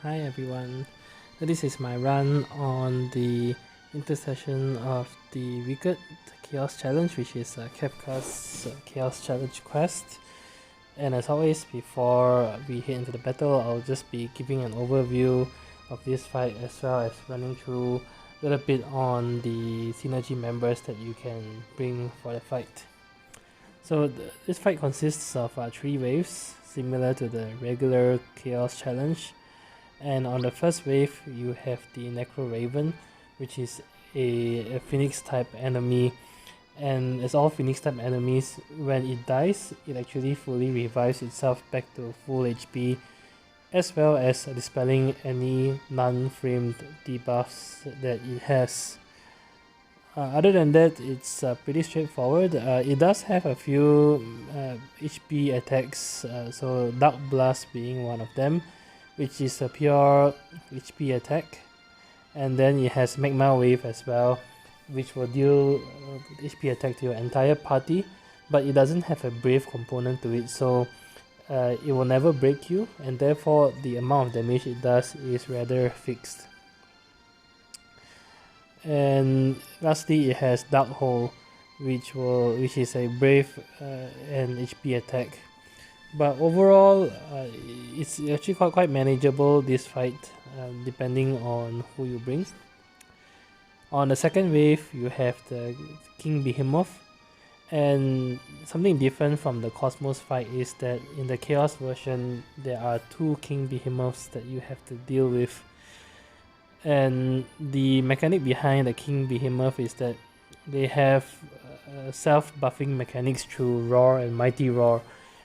Hi everyone, this is my run on the Intercession of the Wicked Chaos Challenge, which is Kefka's Chaos Challenge quest. And as always, before we head into the battle, I'll just be giving an overview of this fight as well as running through a little bit on the synergy members that you can bring for the fight. So this fight consists of 3 waves, similar to the regular Chaos Challenge. And on the first wave, you have the Necro Raven, which is a Phoenix type enemy. And as all Phoenix type enemies, when it dies, it actually fully revives itself back to full HP, as well as dispelling any non-framed debuffs that it has. Other than that, it's pretty straightforward. It does have a few HP attacks, so Dark Blast being one of them, which is a pure HP attack, and then it has Magma Wave as well, which will deal HP attack to your entire party, but it doesn't have a Brave component to it, so it will never break you, and therefore the amount of damage it does is rather fixed. And lastly, it has Dark Hole, which is a Brave and HP attack. But overall, it's actually quite manageable, this fight, depending on who you bring. On the second wave, you have the King Behemoth, and something different from the Cosmos fight is that in the Chaos version, there are 2 King Behemoths that you have to deal with. And the mechanic behind the King Behemoth is that they have self-buffing mechanics through Roar and Mighty Roar,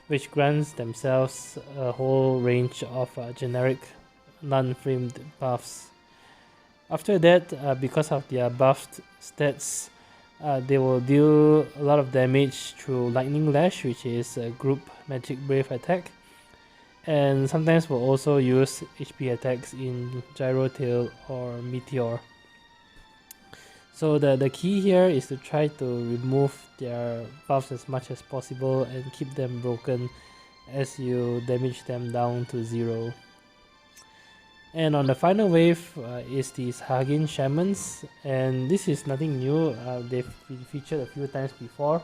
which grants themselves a whole range of generic non-framed buffs. After that, because of their buffed stats, they will deal a lot of damage through Lightning Lash, which is a group magic brave attack, and sometimes will also use HP attacks in Gyro Tail or Meteor. So the key here is to try to remove their buffs as much as possible and keep them broken as you damage them down to 0. And on the final wave is the Sahagin Shamans, and this is nothing new. They've been featured a few times before,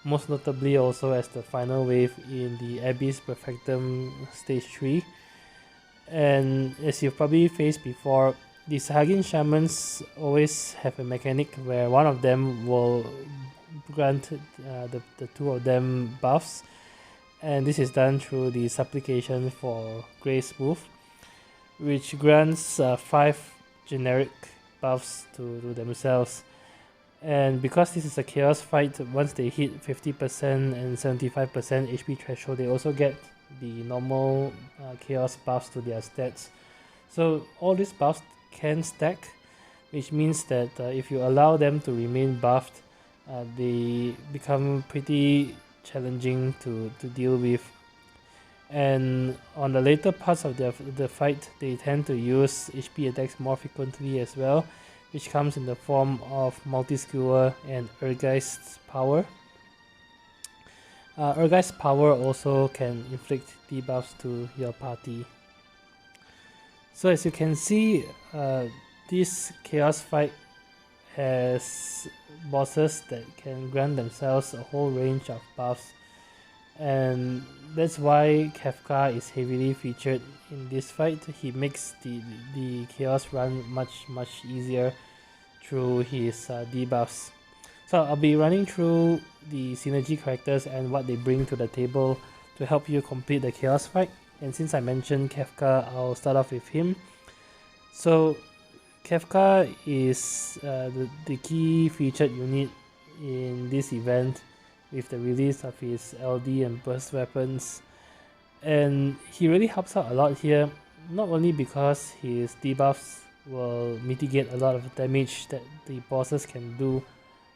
most notably also as the final wave in the Abyss Perfectum Stage 3. And as you've probably faced before, the Sahagin Shamans always have a mechanic where one of them will grant the 2 of them buffs, and this is done through the Supplication for Grey Smooth, which grants 5 generic buffs to themselves. And because this is a Chaos fight, once they hit 50% and 75% HP threshold, they also get the normal Chaos buffs to their stats. So all these buffs can stack, which means that if you allow them to remain buffed, they become pretty challenging to deal with. And on the later parts of the fight, they tend to use HP attacks more frequently as well, which comes in the form of Multi-Skewer and Urgeist's Power. Urgeist's Power also can inflict debuffs to your party. So as you can see, this Chaos fight has bosses that can grant themselves a whole range of buffs, and that's why Kefka is heavily featured in this fight. He makes the Chaos run much easier through his debuffs. So I'll be running through the synergy characters and what they bring to the table to help you complete the Chaos fight. And since I mentioned Kefka, I'll start off with him. So Kefka is the key featured unit in this event with the release of his LD and burst weapons, and he really helps out a lot here, not only because his debuffs will mitigate a lot of damage that the bosses can do,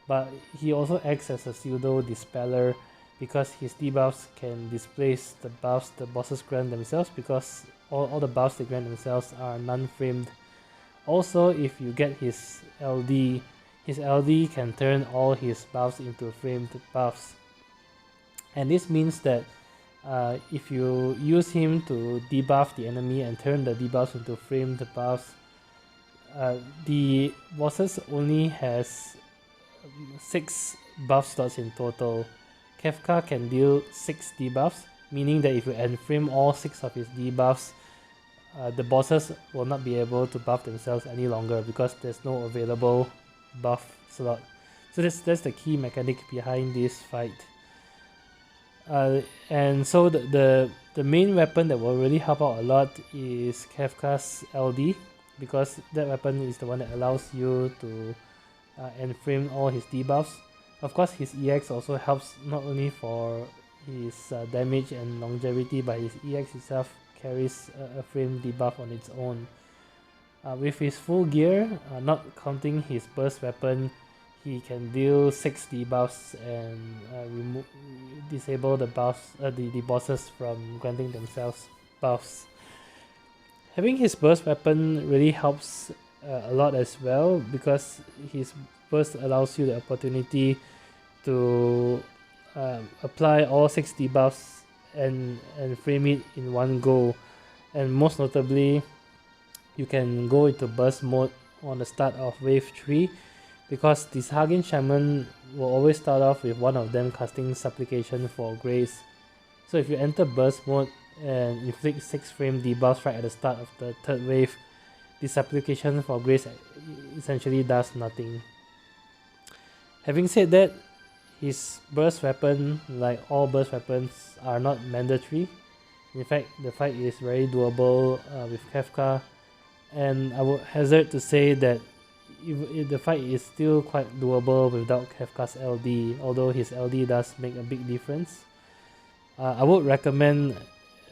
but he also acts as a pseudo dispeller because his debuffs can displace the buffs the bosses grant themselves, because all the buffs they grant themselves are non-framed. Also, if you get his LD can turn all his buffs into framed buffs. And this means that If you use him to debuff the enemy and turn the debuffs into framed buffs, the bosses only has 6 buff slots in total. Kefka can deal 6 debuffs, meaning that if you enframe all 6 of his debuffs, the bosses will not be able to buff themselves any longer because there's no available buff slot. So that's the key mechanic behind this fight. And so the main weapon that will really help out a lot is Kefka's LD, because that weapon is the one that allows you to enframe all his debuffs. Of course, his EX also helps not only for his damage and longevity, but his EX itself carries a frame debuff on its own. With his full gear, not counting his burst weapon, he can deal 6 debuffs and disable the buffs, the bosses from granting themselves buffs. Having his burst weapon really helps a lot as well, because his burst allows you the opportunity to apply all 6 debuffs and frame it in one go. And most notably, you can go into burst mode on the start of wave 3, because this Hagin Shaman will always start off with one of them casting Supplication for Grace. So if you enter burst mode and inflict 6 frame debuffs right at the start of the 3rd wave, the Supplication for Grace essentially does nothing. Having said that, his burst weapon, like all burst weapons, are not mandatory. In fact, the fight is very doable with Kefka, and I would hazard to say that if the fight is still quite doable without Kefka's LD, although his LD does make a big difference. I would recommend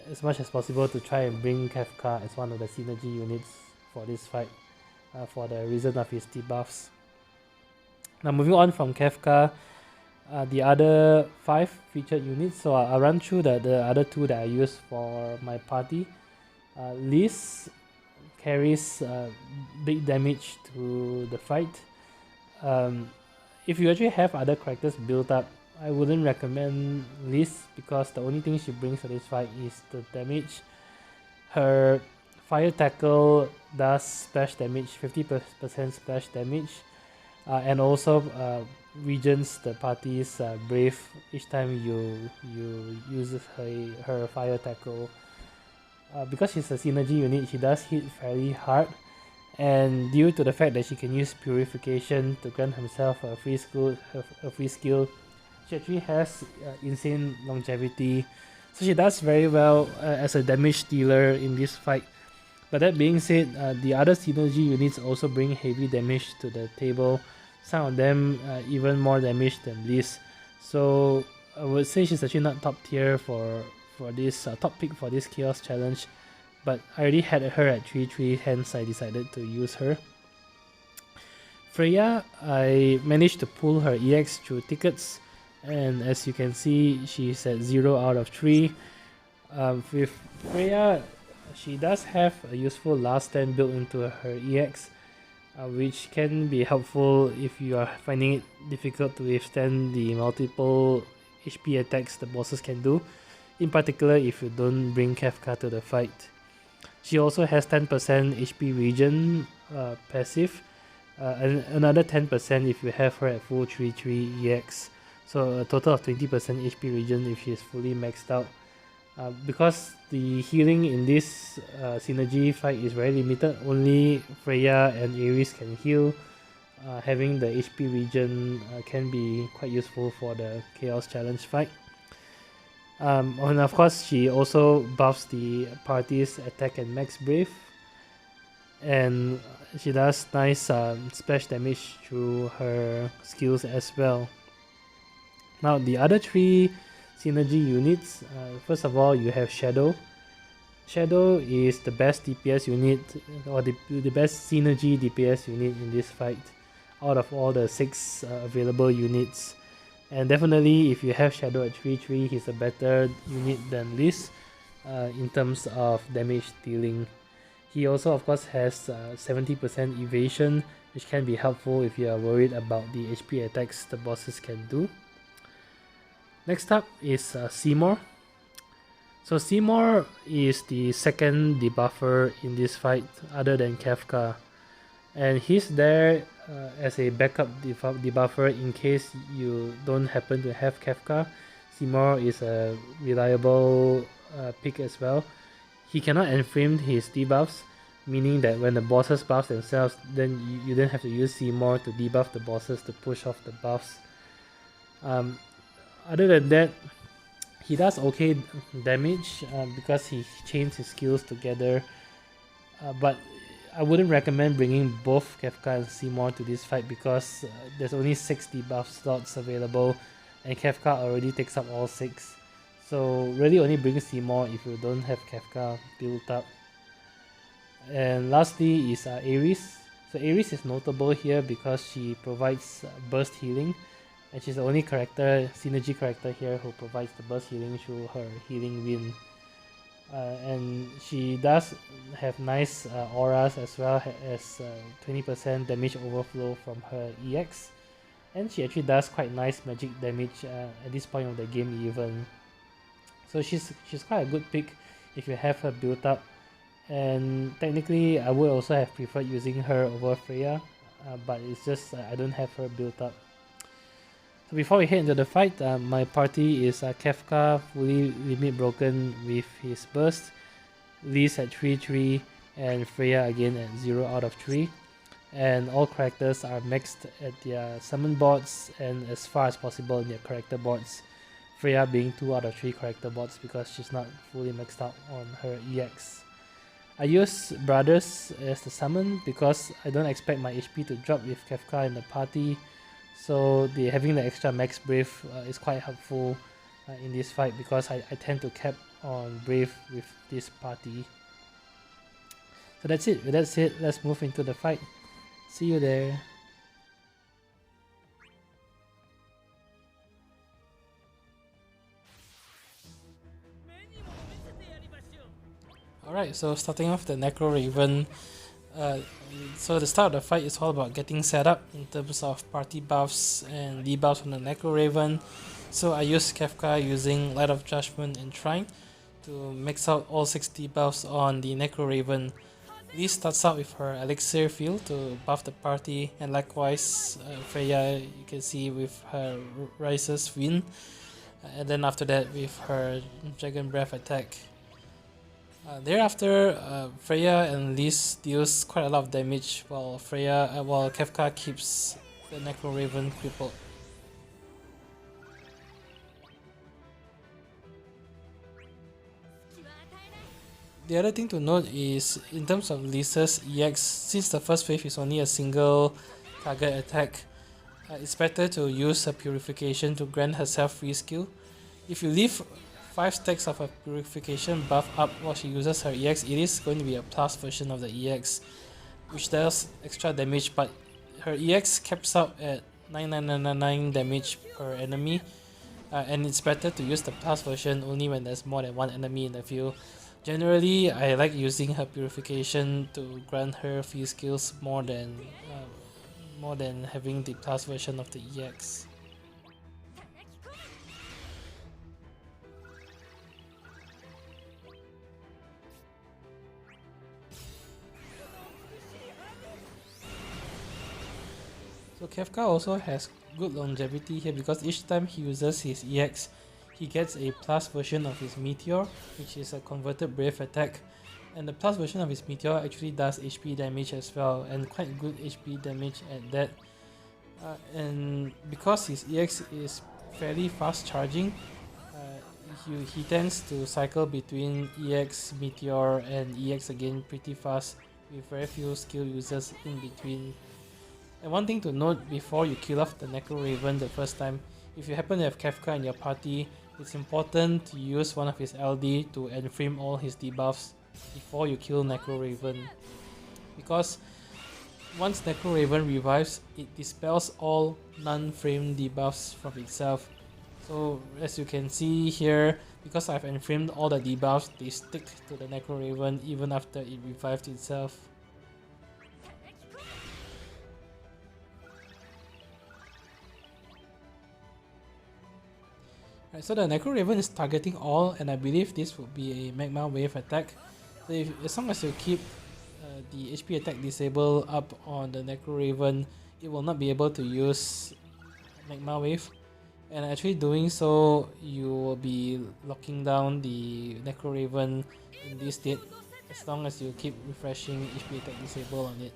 as much as possible to try and bring Kefka as one of the synergy units for this fight, for the reason of his debuffs. Now moving on from Kefka, the other 5 featured units, so I'll run through the other 2 that I use for my party. Lyse carries big damage to the fight. If you actually have other characters built up, I wouldn't recommend Lyse, because the only thing she brings to this fight is the damage. Her fire tackle does splash damage, 50% splash damage, and also regens the party's brave each time you use her fire tackle. Because she's a synergy unit, she does hit fairly hard, and due to the fact that she can use purification to grant herself a free skill, she actually has insane longevity, so she does very well as a damage dealer in this fight. But that being said, the other synergy units also bring heavy damage to the table, some of them even more damage than Lyse. So I would say she's actually not top tier for this top pick for this Chaos Challenge, but I already had her at 3-3, hence I decided to use her. Freya, I managed to pull her EX through tickets, and as you can see, she's at 0 out of 3. With Freya, she does have a useful last stand built into her EX, which can be helpful if you are finding it difficult to withstand the multiple HP attacks the bosses can do, in particular if you don't bring Kefka to the fight. She also has 10% HP regen passive, and another 10% if you have her at full 3-3 EX, so a total of 20% HP regen if she is fully maxed out. Because the healing in this synergy fight is very limited, only Freya and Ares can heal. Having the HP regen can be quite useful for the Chaos Challenge fight. And of course, she also buffs the party's attack and max brave, and she does nice splash damage through her skills as well. Now the other 3 synergy units, first of all you have Shadow. Shadow is the best DPS unit, or the best synergy DPS unit in this fight out of all the 6 available units. And definitely if you have Shadow at 3-3, he's a better unit than Lyse in terms of damage dealing. He also of course has 70% evasion, which can be helpful if you are worried about the HP attacks the bosses can do. Next up is Seymour. So Seymour is the second debuffer in this fight other than Kefka, and he's there as a backup debuffer in case you don't happen to have Kefka. Seymour is a reliable pick as well. He cannot enframe his debuffs, meaning that when the bosses buff themselves, then you don't have to use Seymour to debuff the bosses to push off the buffs. Other than that, he does okay damage because he chains his skills together, but I wouldn't recommend bringing both Kefka and Seymour to this fight because there's only 6 debuff slots available and Kefka already takes up all 6. So really only bring Seymour if you don't have Kefka built up. And lastly is Ares. So Ares is notable here because she provides burst healing, and she's the only synergy character here who provides the burst healing through her healing wind. And she does have nice auras as well as 20% damage overflow from her EX, and she actually does quite nice magic damage at this point of the game even. So she's quite a good pick if you have her built up, and technically I would also have preferred using her over Freya, but it's just I don't have her built up. So before we head into the fight, my party is Kefka fully limit broken with his burst, Lyse at 3-3, and Freya again at 0 out of 3. And all characters are maxed at their summon boards and as far as possible in their character boards. Freya being 2 out of 3 character boards because she's not fully maxed out on her EX. I use Brothers as the summon because I don't expect my HP to drop with Kefka in the party. So having the extra max brave is quite helpful in this fight because I tend to cap on brave with this party. So that's it. With that said, let's move into the fight. See you there. Alright, so starting off the Necro Raven. So the start of the fight is all about getting set up in terms of party buffs and debuffs on the Necro Raven. So I use Kefka using Light of Judgment and Shrine to max out all 6 debuffs on the Necro Raven. Lyse starts out with her Elixir Field to buff the party, and likewise Freya you can see with her Rises Wind, and then after that with her Dragon Breath attack. Thereafter, Freya and Lyse deals quite a lot of damage while Kefka keeps the Necro Raven crippled. The other thing to note is in terms of Lyse's EX, since the first wave is only a single target attack, it's better to use a Purification to grant herself free skill. If you leave 5 stacks of a Purification buff up while she uses her EX, it is going to be a plus version of the EX, which does extra damage, but her EX caps out at 9999 damage per enemy, and it's better to use the plus version only when there's more than one enemy in the field. Generally, I like using her Purification to grant her free skills more than having the plus version of the EX. So Kefka also has good longevity here because each time he uses his EX, he gets a plus version of his Meteor, which is a converted Brave attack, and the plus version of his Meteor actually does HP damage as well, and quite good HP damage at that. And because his EX is fairly fast charging, he tends to cycle between EX, Meteor, and EX again pretty fast with very few skill users in between. And one thing to note before you kill off the Necro Raven the first time, if you happen to have Kefka in your party, it's important to use one of his LD to enframe all his debuffs before you kill Necro Raven. Because once Necro Raven revives, it dispels all non-frame debuffs from itself. So as you can see here, because I've enframed all the debuffs, they stick to the Necro Raven even after it revived itself. Right, so the Necro Raven is targeting all, and I believe this would be a Magma Wave attack. So as long as you keep the HP attack disable up on the Necro Raven, it will not be able to use Magma Wave. And actually doing so, you will be locking down the Necro Raven in this state as long as you keep refreshing HP attack disable on it.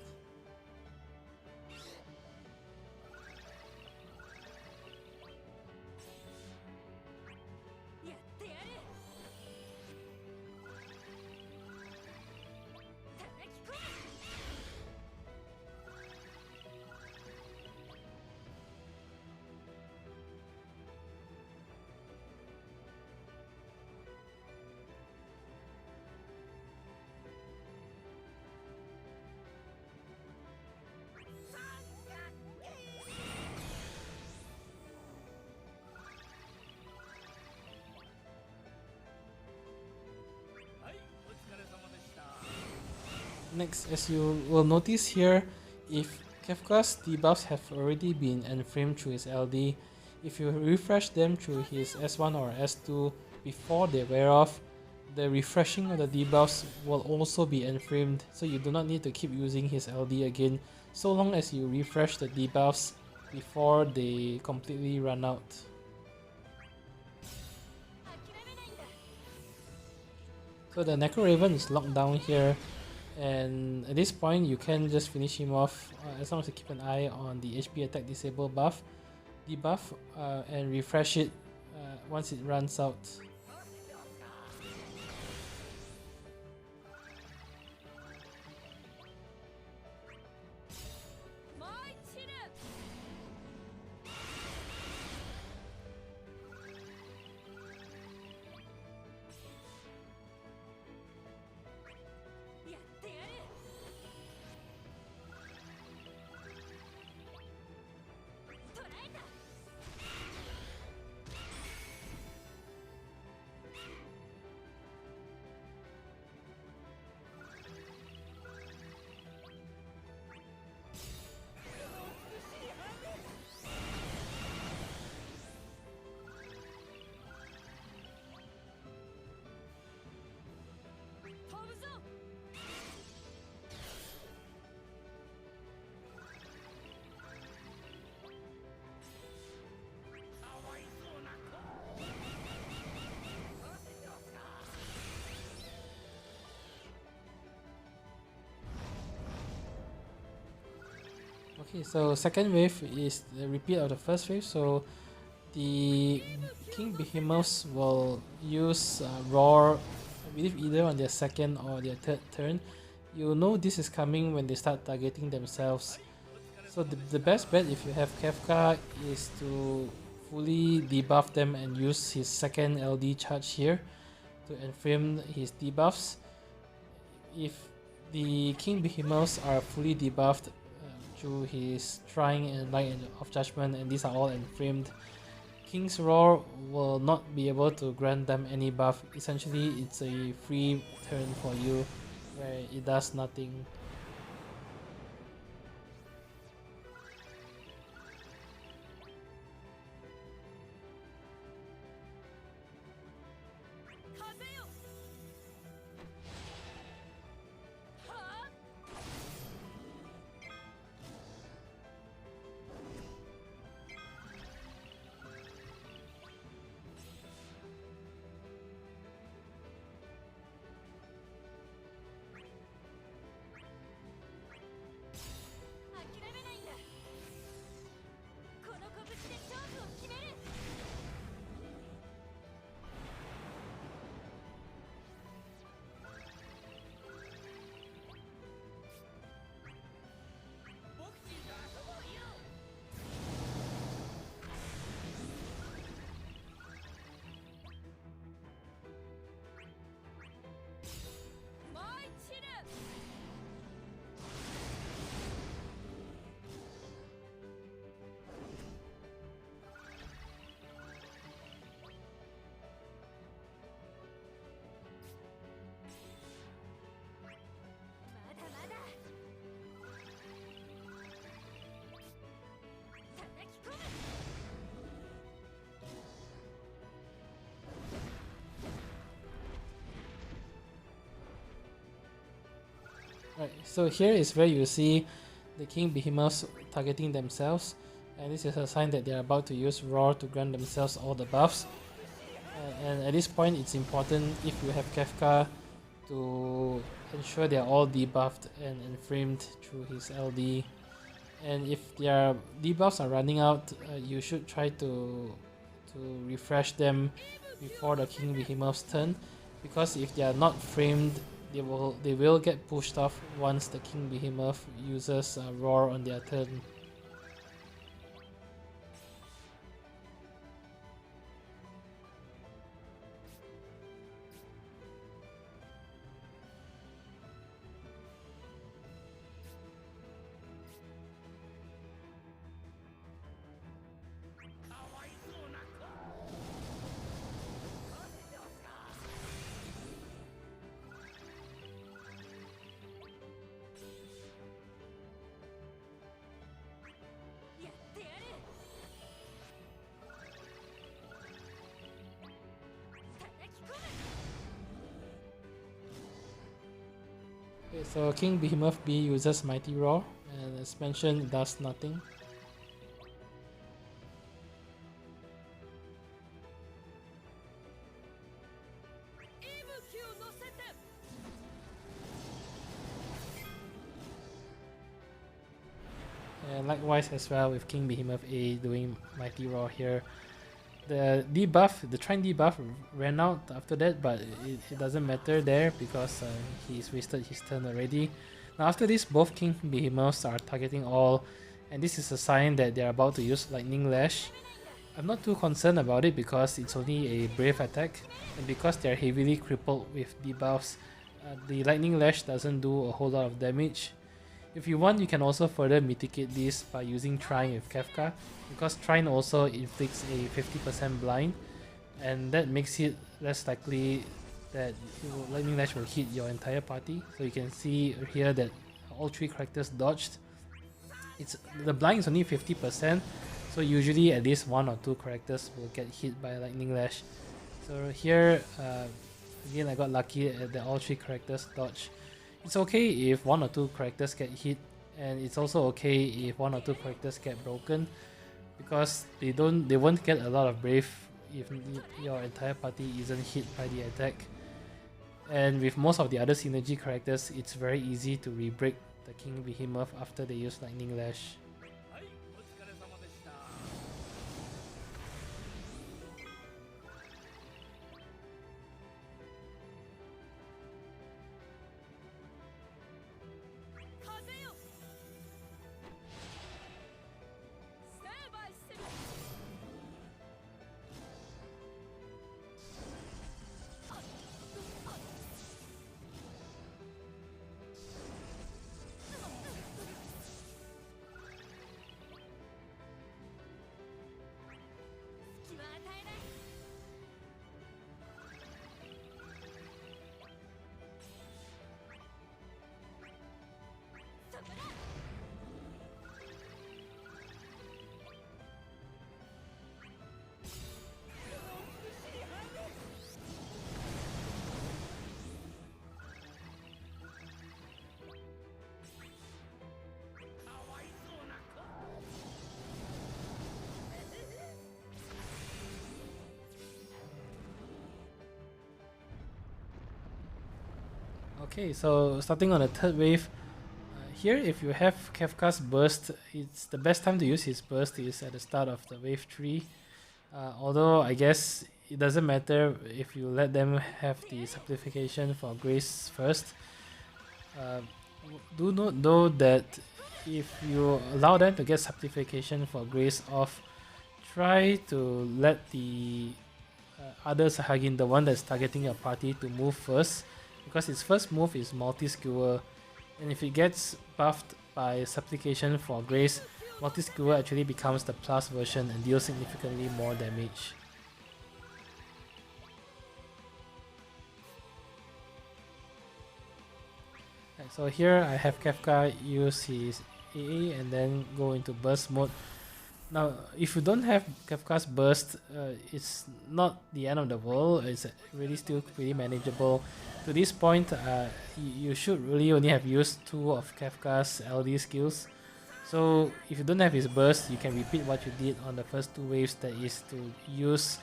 Next, as you will notice here, if Kefka's debuffs have already been enframed through his LD, if you refresh them through his S1 or S2 before they wear off, the refreshing of the debuffs will also be enframed, so you do not need to keep using his LD again, so long as you refresh the debuffs before they completely run out. So the Necro Raven is locked down here, and at this point you can just finish him off as long as you keep an eye on the HP attack disable debuff and refresh it once it runs out. Okay, so second wave is the repeat of the first wave, so the King Behemoths will use Roar, I believe either on their second or their third turn. You know this is coming when they start targeting themselves. So the best bet if you have Kefka is to fully debuff them and use his second LD charge here to enframe his debuffs. If the King Behemoths are fully debuffed through his Trying and Light and of Judgment, and these are all enframed, King's Roar will not be able to grant them any buff. Essentially, it's a free turn for you where it does nothing. Right, so here is where you see the King Behemoths targeting themselves, and this is a sign that they are about to use Roar to grant themselves all the buffs. And at this point, it's important if you have Kefka to ensure they are all debuffed and framed through his LD. And if their debuffs are running out, you should try to refresh them before the King Behemoth's turn, because if they are not framed, they will get pushed off once the King Behemoth uses Roar on their turn. Okay, so King Behemoth B uses Mighty Roar, and as mentioned, it does nothing. And likewise as well with King Behemoth A doing Mighty Roar here. The debuff, the Trine debuff ran out after that, but it doesn't matter there because he's wasted his turn already. Now after this, both King Behemoths are targeting all, and this is a sign that they're about to use Lightning Lash. I'm not too concerned about it because it's only a brave attack, and because they're heavily crippled with debuffs, the Lightning Lash doesn't do a whole lot of damage. If you want, you can also further mitigate this by using Trine with Kefka, because Trine also inflicts a 50% blind, and that makes it less likely that Lightning Lash will hit your entire party. So you can see here that all 3 characters dodged. The blind is only 50%, so usually at least 1 or 2 characters will get hit by Lightning Lash. So here, again I got lucky that all 3 characters dodged. It's okay if 1 or 2 characters get hit, and it's also okay if 1 or 2 characters get broken, because they won't get a lot of brave if your entire party isn't hit by the attack. And with most of the other synergy characters, it's very easy to re-break the King Behemoth after they use Lightning Lash. Okay, so starting on the third wave, here if you have Kefka's burst, it's the best time to use his burst is at the start of the wave 3. Although I guess it doesn't matter if you let them have the Simplification for Grace first. Do note though that if you allow them to get Simplification for Grace off, try to let the other Sahagin, the one that's targeting your party, to move first, because its first move is multi-skewer, and if it gets buffed by Supplication for Grace, multi-skewer actually becomes the plus version and deals significantly more damage. Right, so here I have Kefka use his AA and then go into burst mode. Now, if you don't have Kefka's burst, it's not the end of the world. It's really still pretty manageable. To this point, you should really only have used 2 of Kefka's LD skills. So if you don't have his burst, you can repeat what you did on the first 2 waves, that is to use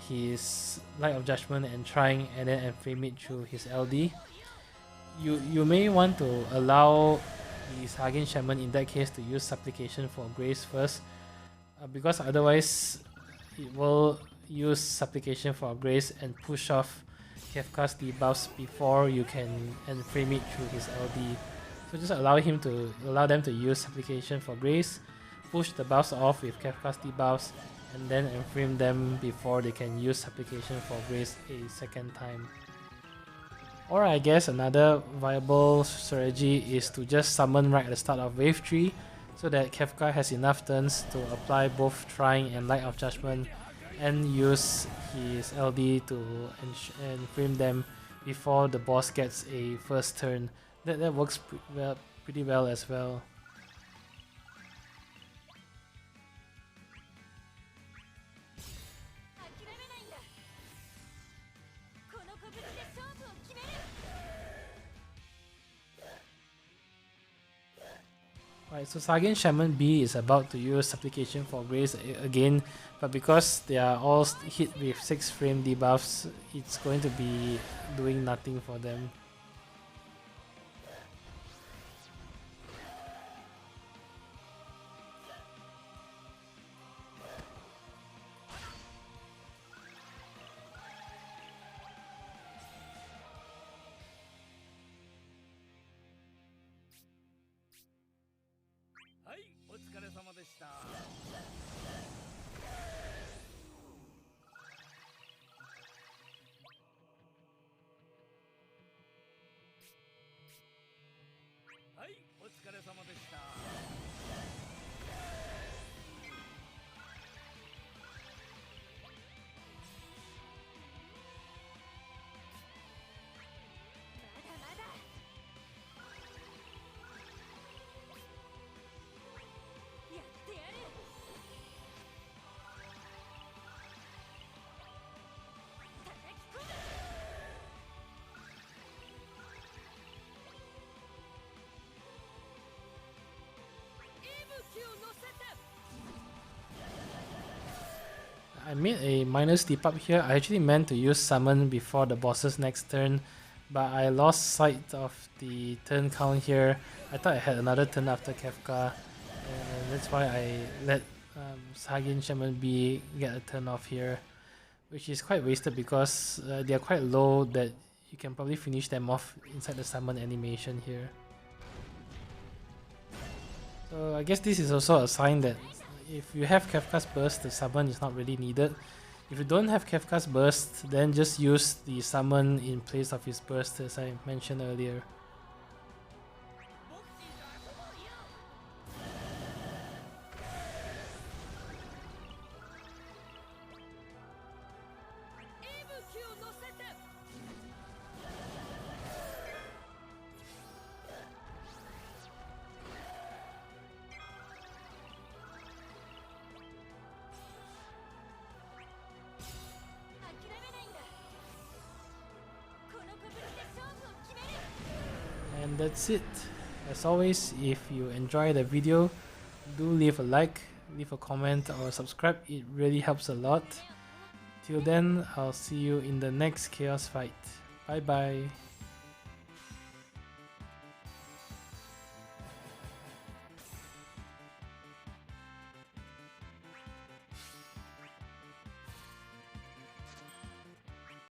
his Light of Judgment and trying and then frame it through his LD. You may want to allow the Sagain Shaman in that case to use Supplication for Grace first, because otherwise it will use Supplication for Grace and push off Kefka's debuffs before you can frame it through his LD. So just allow them to use Supplication for Grace, push the buffs off with Kefka's debuffs, and then frame them before they can use Supplication for Grace a second time. Or I guess another viable strategy is to just summon right at the start of wave 3, so that Kefka has enough turns to apply both Trying and Light of Judgment and use his LD to frame them before the boss gets a first turn. That works pretty well as well. Right, so Sagain Shaman B is about to use Supplication for Grace again, but because they are all hit with 6 frame debuffs, it's going to be doing nothing for them. I made a minor step up here. I actually meant to use Summon before the boss's next turn, but I lost sight of the turn count here. I thought I had another turn after Kefka, and that's why I let Sagain Shaman B get a turn off here, which is quite wasted because they are quite low that you can probably finish them off inside the summon animation here. So I guess this is also a sign that if you have Kefka's burst, the summon is not really needed. If you don't have Kefka's burst, then just use the summon in place of his burst, as I mentioned earlier. And that's it. As always, if you enjoy the video, do leave a like, leave a comment or subscribe. It really helps a lot. Till then, I'll see you in the next chaos fight. Bye bye.